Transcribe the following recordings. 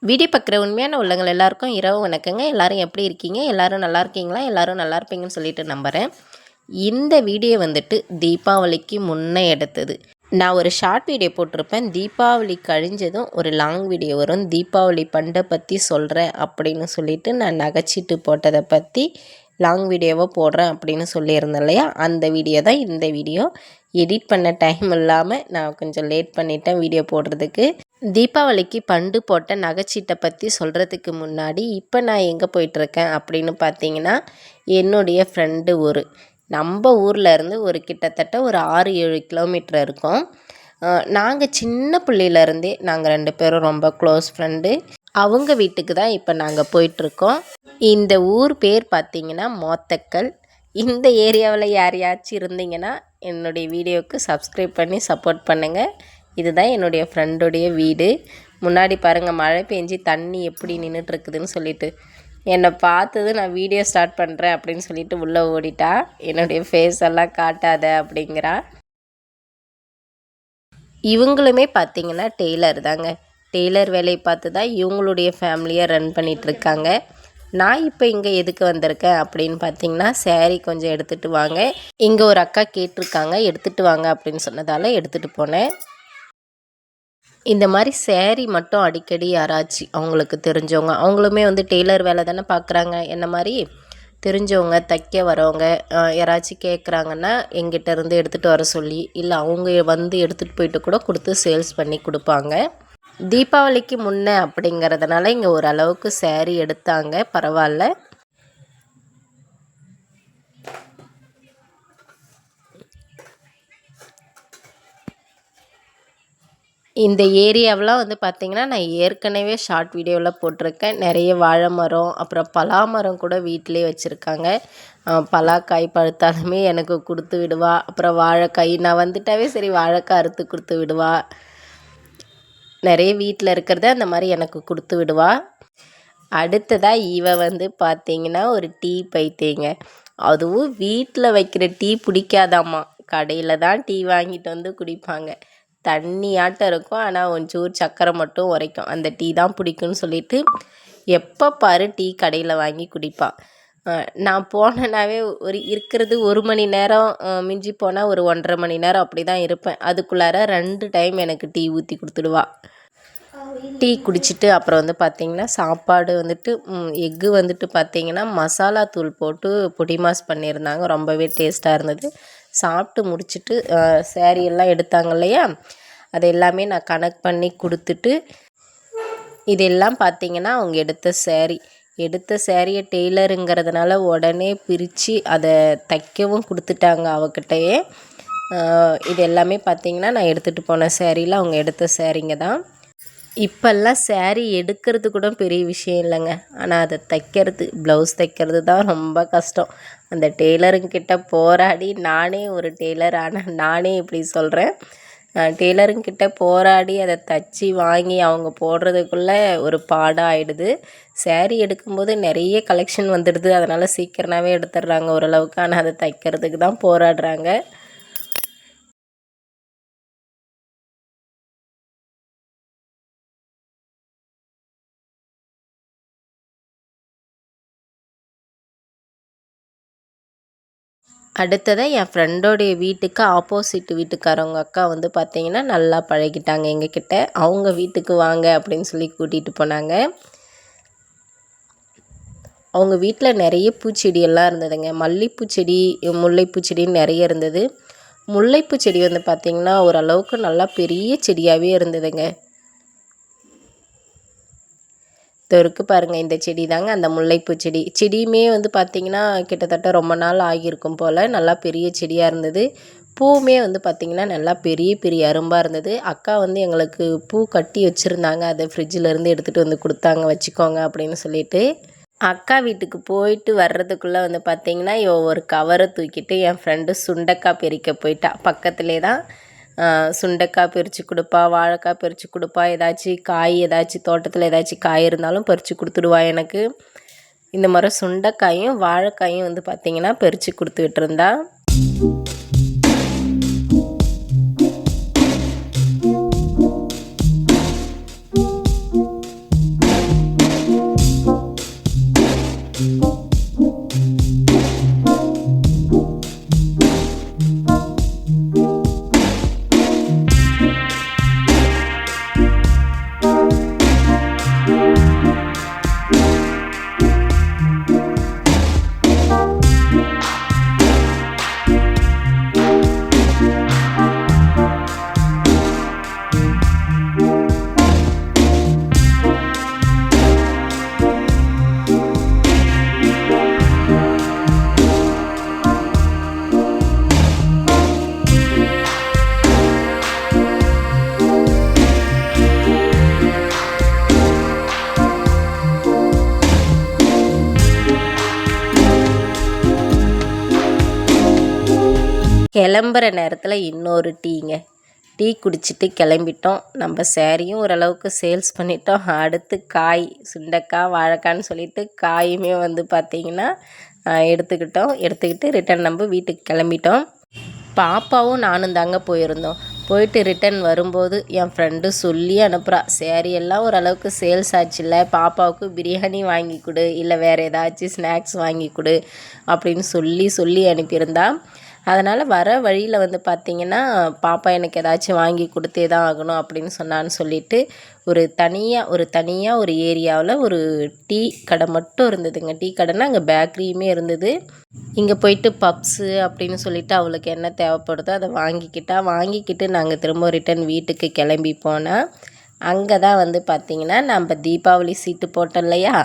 Video பார்க்குற உண்மையான உள்ளங்கள் எல்லாருக்கும் இரவு வணக்கங்க. எல்லாரும் எப்படி இருக்கீங்க? எல்லாரும் நல்லா இருக்கீங்களா? எல்லாரும் நல்லா இருப்பீங்கன்னு சொல்லிட்டு நம்புகிறேன். இந்த வீடியோ வந்துட்டு தீபாவளிக்கு முன்னே எடுத்தது. நான் ஒரு ஷார்ட் வீடியோ போட்டிருப்பேன். தீபாவளி கழிஞ்சதும் ஒரு லாங் வீடியோ வரும். தீபாவளி பண்டை பற்றி சொல்கிறேன் அப்படின்னு சொல்லிட்டு நான் நகைச்சீட்டு போட்டதை பற்றி லாங் வீடியோவாக போடுறேன் அப்படின்னு சொல்லியிருந்தேன் இல்லையா? அந்த வீடியோ தான் இந்த வீடியோ. எடிட் பண்ண டைம் இல்லாமல் நான் கொஞ்சம் லேட் பண்ணிட்டேன் வீடியோ போடுறதுக்கு. தீபாவளிக்கு பண்டு போட்ட நகைச்சீட்டை பற்றி சொல்கிறதுக்கு முன்னாடி இப்போ நான் எங்கே போயிட்டுருக்கேன் அப்படின்னு பார்த்தீங்கன்னா, என்னுடைய ஃப்ரெண்டு ஊர். நம்ம ஊரில் இருந்து ஒரு கிட்டத்தட்ட ஒரு 6-7 கிலோமீட்டர் இருக்கும். நாங்கள் சின்ன பிள்ளையிலேருந்தே நாங்கள் 2 பேரும் ரொம்ப க்ளோஸ் ஃப்ரெண்டு. அவங்க வீட்டுக்கு தான் இப்போ நாங்கள் போயிட்டுருக்கோம். இந்த ஊர் பேர் பார்த்திங்கன்னா மோத்தக்கல். இந்த ஏரியாவில் யாரையாச்சும் இருந்தீங்கன்னா என்னுடைய வீடியோவுக்கு சப்ஸ்கிரைப் பண்ணி சப்போர்ட் பண்ணுங்கள். இதுதான் என்னுடைய ஃப்ரெண்டுடைய வீடு. முன்னாடி பாருங்கள் மழை பெஞ்சு தண்ணி எப்படி நின்றுட்டுருக்குதுன்னு சொல்லிட்டு என்னை பார்த்தது நான் வீடியோ ஸ்டார்ட் பண்ணுறேன் அப்படின்னு சொல்லிட்டு உள்ளே ஓடிட்டா. என்னுடைய ஃபேஸ் எல்லாம் காட்டாத அப்படிங்கிறா. இவங்களுமே பார்த்திங்கன்னா டெய்லர் தாங்க. டெய்லர் வேலையை பார்த்து தான் இவங்களுடைய ஃபேமிலியை ரன் பண்ணிகிட்ருக்காங்க. நான் இப்போ இங்கே எதுக்கு வந்திருக்கேன் அப்படின்னு பார்த்தீங்கன்னா, சேரீ கொஞ்சம் எடுத்துகிட்டு வாங்க, இங்கே ஒரு அக்கா கேட்டிருக்காங்க எடுத்துகிட்டு வாங்க அப்படின்னு சொன்னதால் எடுத்துகிட்டு போனேன். இந்த மாதிரி சேரீ மட்டும் அடிக்கடி யாராச்சும் அவங்களுக்கு தெரிஞ்சவங்க, அவங்களுமே வந்து டெய்லர் வேலை தானே பார்க்குறாங்க, என்ன மாதிரி தெரிஞ்சவங்க தைக்க வரவங்க யாராச்சும் கேட்குறாங்கன்னா எங்கிட்ட இருந்து எடுத்துகிட்டு வர சொல்லி, இல்லை அவங்க வந்து எடுத்துகிட்டு போயிட்டு கூட கொடுத்து சேல்ஸ் பண்ணி கொடுப்பாங்க. தீபாவளிக்கு முன்னே அப்படிங்கிறதுனால இங்கே ஓரளவுக்கு சேரீ எடுத்தாங்க, பரவாயில்ல. இந்த ஏரியாவெலாம் வந்து பார்த்திங்கன்னா நான் ஏற்கனவே ஷார்ட் வீடியோவில் போட்டிருக்கேன். நிறைய வாழை மரம், அப்புறம் பலாமரம் கூட வீட்டிலே வச்சுருக்காங்க. பலாக்காய் பழுத்தாலுமே எனக்கு கொடுத்து விடுவா. அப்புறம் வாழைக்காய் நான் வந்துட்டாவே சரி வாழைக்காய் அறுத்து கொடுத்து விடுவா. நிறைய வீட்டில் இருக்கிறத அந்த மாதிரி எனக்கு கொடுத்து விடுவா. அடுத்ததாக இவ வந்து பார்த்திங்கன்னா ஒரு டீ பைத்தியங்க. அதுவும் வீட்டில் வைக்கிற டீ பிடிக்காதாம்மா, கடையில் தான் டீ வாங்கிட்டு வந்து குடிப்பாங்க. தண்ணியாட்டம் இருக்கும், ஆனால் கொஞ்சம் சக்கரை மட்டும் உரைக்கும். அந்த டீ தான் பிடிக்கும்னு சொல்லிட்டு எப்போ பாரு டீ கடையில் வாங்கி குடிப்பாள். நான் போனேனாவே இருக்கிறது 1 மணி நேரம், மிஞ்சி போனால் ஒரு 1.5 மணி நேரம் அப்படி தான் இருப்பேன். அதுக்குள்ளார 2 டைம் எனக்கு டீ ஊற்றி கொடுத்துடுவா. டீ குடிச்சிட்டு அப்புறம் வந்து பார்த்திங்கன்னா சாப்பாடு வந்துட்டு எக்கு வந்துட்டு பார்த்திங்கன்னா மசாலா தூள் போட்டு பொடி மாஸ் பண்ணியிருந்தாங்க. ரொம்பவே டேஸ்ட்டாக இருந்தது. சாப்பிட்டு முடிச்சுட்டு சேரீ எல்லாம் எடுத்தாங்க இல்லையா, அது எல்லாமே நான் கனெக்ட் பண்ணி கொடுத்துட்டு, இதெல்லாம் பார்த்திங்கன்னா அவங்க எடுத்த சேரீயை டெய்லருங்கிறதுனால உடனே பிரித்து அதை தைக்கவும் கொடுத்துட்டாங்க அவகிட்டையே. இது எல்லாமே பார்த்திங்கன்னா நான் எடுத்துகிட்டு போன சேரீயில் அவங்க எடுத்த சேரீங்க தான். இப்போல்லாம் சேரீ எடுக்கிறது கூட பெரிய விஷயம் இல்லைங்க, ஆனால் அதை தைக்கிறது, ப்ளவுஸ் தைக்கிறது தான் ரொம்ப கஷ்டம். அந்த டெய்லருங்கிட்ட போராடி, நானே ஒரு டெய்லர் ஆனால் நானே இப்படி சொல்கிறேன், டெய்லருங்கிட்ட போராடி அதை தைச்சி வாங்கி அவங்க போடுறதுக்குள்ளே ஒரு பாடாக ஆகிடுது. சேரீ எடுக்கும்போது நிறைய கலெக்ஷன் வந்துடுது, அதனால் சீக்கிரமாகவே எடுத்துடுறாங்க ஓரளவுக்கு. ஆனால் அதை தைக்கிறதுக்கு தான் போராடுறாங்க. அடுத்ததாக என் ஃப்ரெண்டோடைய வீட்டுக்கு ஆப்போசிட் வீட்டுக்காரவங்க அக்கா வந்து பார்த்திங்கன்னா நல்லா பழகிட்டாங்க எங்ககிட்ட. அவங்க வீட்டுக்கு வாங்க அப்படின்னு சொல்லி கூட்டிகிட்டு போனாங்க. அவங்க வீட்டில் நிறைய பூச்செடியெல்லாம் இருந்ததுங்க. மல்லிகைப்பூ செடி, முல்லைப்பூ செடின்னு நிறைய இருந்தது. முல்லைப்பூ செடி வந்து பார்த்திங்கன்னா ஓரளவுக்கு நல்லா பெரிய செடியாகவே இருந்ததுங்க. இருக்குது பாருங்கள், இந்த செடி தாங்க அந்த முல்லைப்பூ செடி. செடியுமே வந்து பார்த்திங்கன்னா கிட்டத்தட்ட ரொம்ப நாள் ஆகியிருக்கும் போல். நல்லா பெரிய செடியாக இருந்தது. பூவுமே வந்து பார்த்திங்கன்னா நல்லா பெரிய பெரிய அரும்பாக இருந்தது. அக்கா வந்து எங்களுக்கு பூ கட்டி வச்சுருந்தாங்க, அதை ஃப்ரிட்ஜிலேருந்து எடுத்துகிட்டு வந்து கொடுத்தாங்க, வச்சுக்கோங்க அப்படின்னு சொல்லிட்டு. அக்கா வீட்டுக்கு போயிட்டு வர்றதுக்குள்ளே வந்து பார்த்திங்கன்னா ஒரு கவரை தூக்கிட்டு என் ஃப்ரெண்டு சுண்டைக்காய் பறிக்க போயிட்டா. பக்கத்துலேயே தான் சுண்டைக்காய் பறித்து கொடுப்பா, வாழைக்காய் பறித்து கொடுப்பா, ஏதாச்சும் தோட்டத்தில் ஏதாச்சும் காய் இருந்தாலும் பறித்து கொடுத்துடுவா எனக்கு. இந்த மாதிரி சுண்டைக்காயும் வாழைக்காயும் வந்து பார்த்திங்கன்னா பறித்து கொடுத்து விட்டுருந்தா. கிளம்புற நேரத்தில் இன்னொரு டீங்க. டீ குடிச்சிட்டு கிளம்பிட்டோம். நம்ம சேரீயும் ஓரளவுக்கு சேல்ஸ் பண்ணிட்டோம். அடுத்து காய், சுண்டைக்காய், வாழைக்கான்னு சொல்லிட்டு காயுமே வந்து பார்த்திங்கன்னா எடுத்துக்கிட்டு ரிட்டன் நம்ம வீட்டுக்கு கிளம்பிட்டோம். பாப்பாவும் நானும் தாங்க போயிருந்தோம். போயிட்டு ரிட்டன் வரும்போது என் ஃப்ரெண்டு சொல்லி அனுப்புகிறா, சேரீ எல்லாம் ஓரளவுக்கு சேல்ஸ் ஆச்சுல்ல, பாப்பாவுக்கு பிரியாணி வாங்கி கொடு, இல்லை வேறு ஏதாச்சும் ஸ்நாக்ஸ் வாங்கி கொடு அப்படின்னு சொல்லி அனுப்பியிருந்தா. அதனால் வர வழியில் வந்து பார்த்திங்கன்னா பாப்பா எனக்கு ஏதாச்சும் வாங்கி கொடுத்தே தான் ஆகணும் அப்படின்னு சொன்னான்னு சொல்லிட்டு ஒரு தனியாக ஒரு ஏரியாவில் ஒரு டீ கடை மட்டும் இருந்ததுங்க. டீ கடைன்னா அங்கே பேக்கரியுமே இருந்தது. இங்கே போயிட்டு பப்ஸு அப்படின்னு சொல்லிட்டு அவளுக்கு என்ன தேவைப்படுதோ அதை வாங்கிக்கிட்டு நாங்கள் திரும்ப ரிட்டன் வீட்டுக்கு கிளம்பி போனால் அங்கே தான் வந்து பார்த்திங்கன்னா நம்ம தீபாவளி சீட்டு போட்டோம் இல்லையா,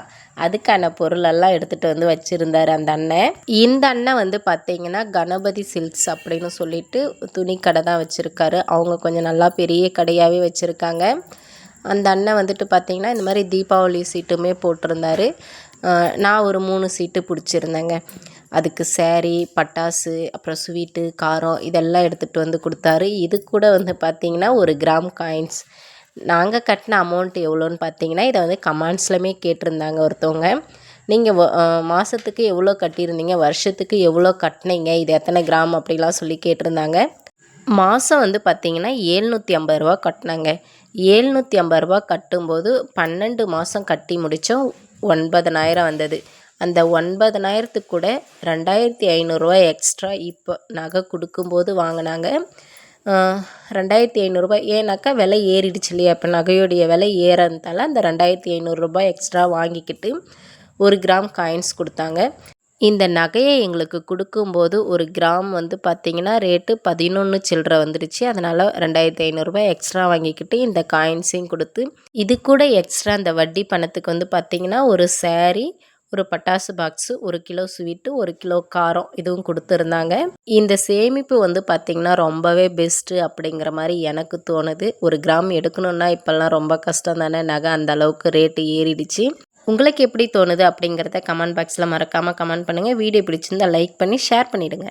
அதுக்கான பொருளெல்லாம் எடுத்துகிட்டு வந்து வச்சுருந்தார் அந்த அண்ணன். இந்த அண்ணன் வந்து பார்த்திங்கன்னா கணபதி சில்க்ஸ் அப்படின்னு சொல்லிட்டு துணி கடை தான் வச்சுருக்காரு. அவங்க கொஞ்சம் நல்லா பெரிய கடையாகவே வச்சுருக்காங்க. அந்த அண்ணன் வந்துட்டு பார்த்திங்கன்னா இந்த மாதிரி தீபாவளி சீட்டுமே போட்டிருந்தாரு. நான் ஒரு 3 சீட்டு பிடிச்சிருந்தேங்க. அதுக்கு சேரீ, பட்டாசு, அப்புறம் ஸ்வீட்டு, காரம் இதெல்லாம் எடுத்துகிட்டு வந்து கொடுத்தாரு. இது கூட வந்து பார்த்திங்கன்னா 1 கிராம் காயின்ஸ். நாங்கள் கட்டின அமௌண்ட் எவ்வளோன்னு பார்த்தீங்கன்னா, இதை வந்து கமெண்ட்ஸ்லையுமே கேட்டிருந்தாங்க ஒருத்தவங்க. நீங்கள் மாதத்துக்கு எவ்வளோ கட்டியிருந்தீங்க, வருஷத்துக்கு எவ்வளோ கட்டினீங்க, இது எத்தனை கிராம் அப்படிலாம் சொல்லி கேட்டிருந்தாங்க. மாதம் வந்து பார்த்திங்கன்னா 750 ரூபா கட்டினாங்க. 750 ரூபா கட்டும்போது 12 மாதம் கட்டி முடித்தோம். 9000 வந்தது. அந்த 9000த்துக்கு கூட 2500 ரூபா எக்ஸ்ட்ரா இப்போ நகை கொடுக்கும்போது வாங்கினாங்க. 2500 ரூபாய். ஏன்னாக்கா விலை ஏறிடுச்சு இல்லையா, இப்போ நகையோடைய விலை ஏறதுனால அந்த 2500 ரூபாய் எக்ஸ்ட்ரா வாங்கிக்கிட்டு 1 கிராம் காயின்ஸ் கொடுத்தாங்க. இந்த நகையை எங்களுக்கு கொடுக்கும்போது 1 கிராம் வந்து பார்த்திங்கன்னா ரேட்டு 11 சில்லரை வந்துடுச்சு. அதனால் 2500 ரூபாய் எக்ஸ்ட்ரா வாங்கிக்கிட்டு இந்த காயின்ஸையும் கொடுத்து, இது கூட எக்ஸ்ட்ரா அந்த வட்டி பணத்துக்கு வந்து பார்த்திங்கன்னா ஒரு சேரீ, ஒரு பட்டாசு பாக்ஸு, 1 கிலோ ஸ்வீட்டு, 1 கிலோ காரம் இதுவும் கொடுத்துருந்தாங்க. இந்த சேமிப்பு வந்து பார்த்திங்கன்னா ரொம்பவே பெஸ்ட்டு அப்படிங்கிற மாதிரி எனக்கு தோணுது. 1 கிராம் எடுக்கணுன்னா இப்போல்லாம் ரொம்ப கஷ்டம் தானே, நகை அந்த அளவுக்கு ரேட்டு ஏறிடுச்சு. உங்களுக்கு எப்படி தோணுது அப்படிங்கிறத கமெண்ட் பாக்ஸில் மறக்காமல் கமெண்ட் பண்ணுங்கள். வீடியோ பிடிச்சிருந்தால் லைக் பண்ணி ஷேர் பண்ணிவிடுங்க.